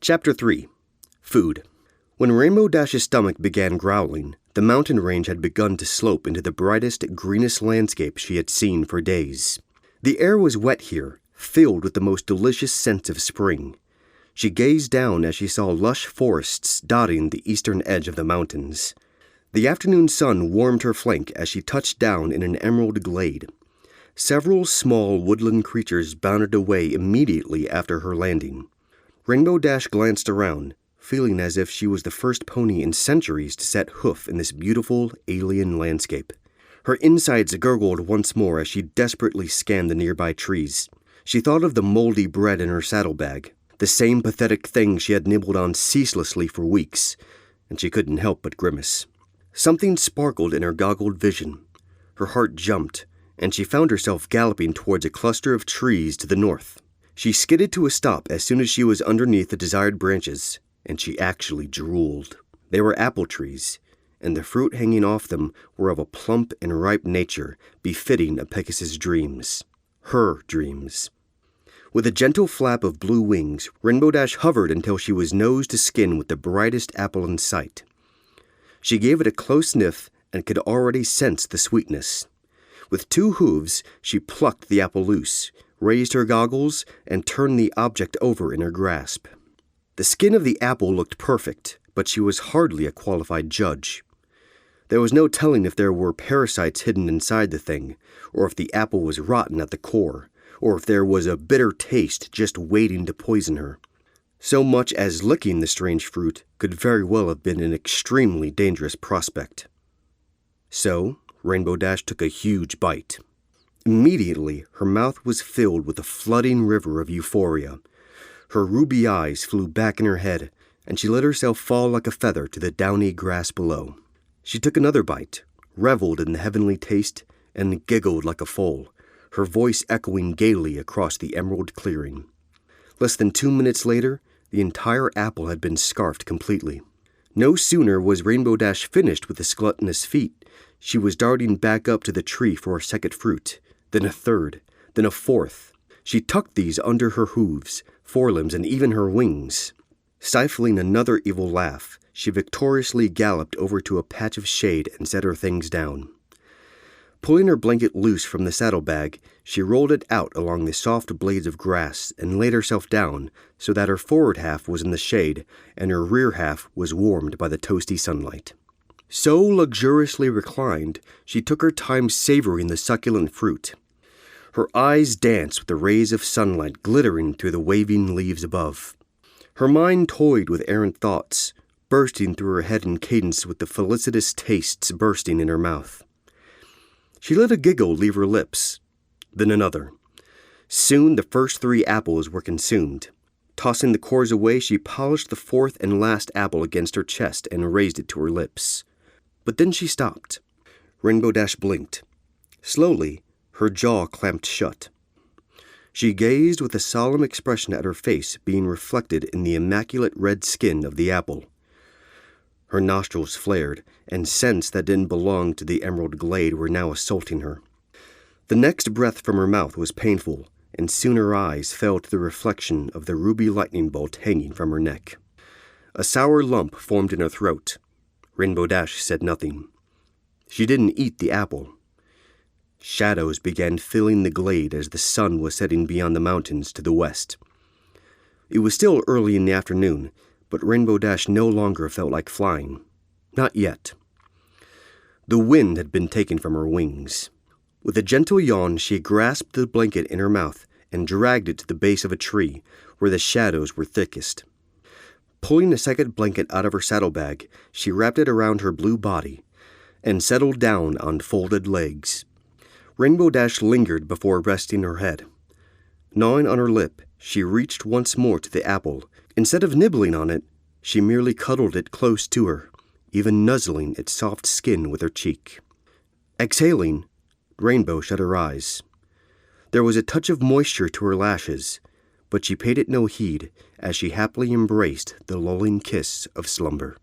Chapter 3. Food. When Rainbow Dash's stomach began growling, the mountain range had begun to slope into the brightest, greenest landscape she had seen for days. The air was wet here, filled with the most delicious scents of spring. She gazed down as she saw lush forests dotting the eastern edge of the mountains. The afternoon sun warmed her flank as she touched down in an emerald glade. Several small woodland creatures bounded away immediately after her landing. Rainbow Dash glanced around, feeling as if she was the first pony in centuries to set hoof in this beautiful alien landscape. Her insides gurgled once more as she desperately scanned the nearby trees. She thought of the moldy bread in her saddlebag, the same pathetic thing she had nibbled on ceaselessly for weeks, and she couldn't help but grimace. Something sparkled in her goggled vision. Her heart jumped, and she found herself galloping towards a cluster of trees to the north. She skidded to a stop as soon as she was underneath the desired branches, and she actually drooled. They were apple trees, and the fruit hanging off them were of a plump and ripe nature befitting a Pegasus' dreams. Her dreams. With a gentle flap of blue wings, Rainbow Dash hovered until she was nose to skin with the brightest apple in sight. She gave it a close sniff and could already sense the sweetness. With 2 hooves, she plucked the apple loose, raised her goggles, and turned the object over in her grasp. The skin of the apple looked perfect, but she was hardly a qualified judge. There was no telling if there were parasites hidden inside the thing, or if the apple was rotten at the core, or if there was a bitter taste just waiting to poison her. So much as licking the strange fruit could very well have been an extremely dangerous prospect. So, Rainbow Dash took a huge bite. Immediately, her mouth was filled with a flooding river of euphoria. Her ruby eyes flew back in her head, and she let herself fall like a feather to the downy grass below. She took another bite, reveled in the heavenly taste, and giggled like a foal, her voice echoing gaily across the emerald clearing. Less than 2 minutes later, the entire apple had been scarfed completely. No sooner was Rainbow Dash finished with the gluttonous feat, she was darting back up to the tree for a second fruit, then a third, then a fourth. She tucked these under her hooves, forelimbs, and even her wings. Stifling another evil laugh, she victoriously galloped over to a patch of shade and set her things down. Pulling her blanket loose from the saddlebag, she rolled it out along the soft blades of grass and laid herself down so that her forward half was in the shade and her rear half was warmed by the toasty sunlight. So luxuriously reclined, she took her time savoring the succulent fruit. Her eyes danced with the rays of sunlight glittering through the waving leaves above. Her mind toyed with errant thoughts, bursting through her head in cadence with the felicitous tastes bursting in her mouth. She let a giggle leave her lips, then another. Soon the first 3 apples were consumed. Tossing the cores away, she polished the 4th and last apple against her chest and raised it to her lips. But then she stopped. Rainbow Dash blinked. Slowly, her jaw clamped shut. She gazed with a solemn expression at her face being reflected in the immaculate red skin of the apple. Her nostrils flared, and scents that didn't belong to the emerald glade were now assaulting her. The next breath from her mouth was painful, and soon her eyes fell to the reflection of the ruby lightning bolt hanging from her neck. A sour lump formed in her throat. Rainbow Dash said nothing. She didn't eat the apple. Shadows began filling the glade as the sun was setting beyond the mountains to the west. It was still early in the afternoon, but Rainbow Dash no longer felt like flying. Not yet. The wind had been taken from her wings. With a gentle yawn, she grasped the blanket in her mouth and dragged it to the base of a tree, where the shadows were thickest. Pulling a second blanket out of her saddlebag, she wrapped it around her blue body and settled down on folded legs. Rainbow Dash lingered before resting her head. Gnawing on her lip, she reached once more to the apple. Instead of nibbling on it, she merely cuddled it close to her, even nuzzling its soft skin with her cheek. Exhaling, Rainbow shut her eyes. There was a touch of moisture to her lashes, but she paid it no heed as she happily embraced the lulling kiss of slumber.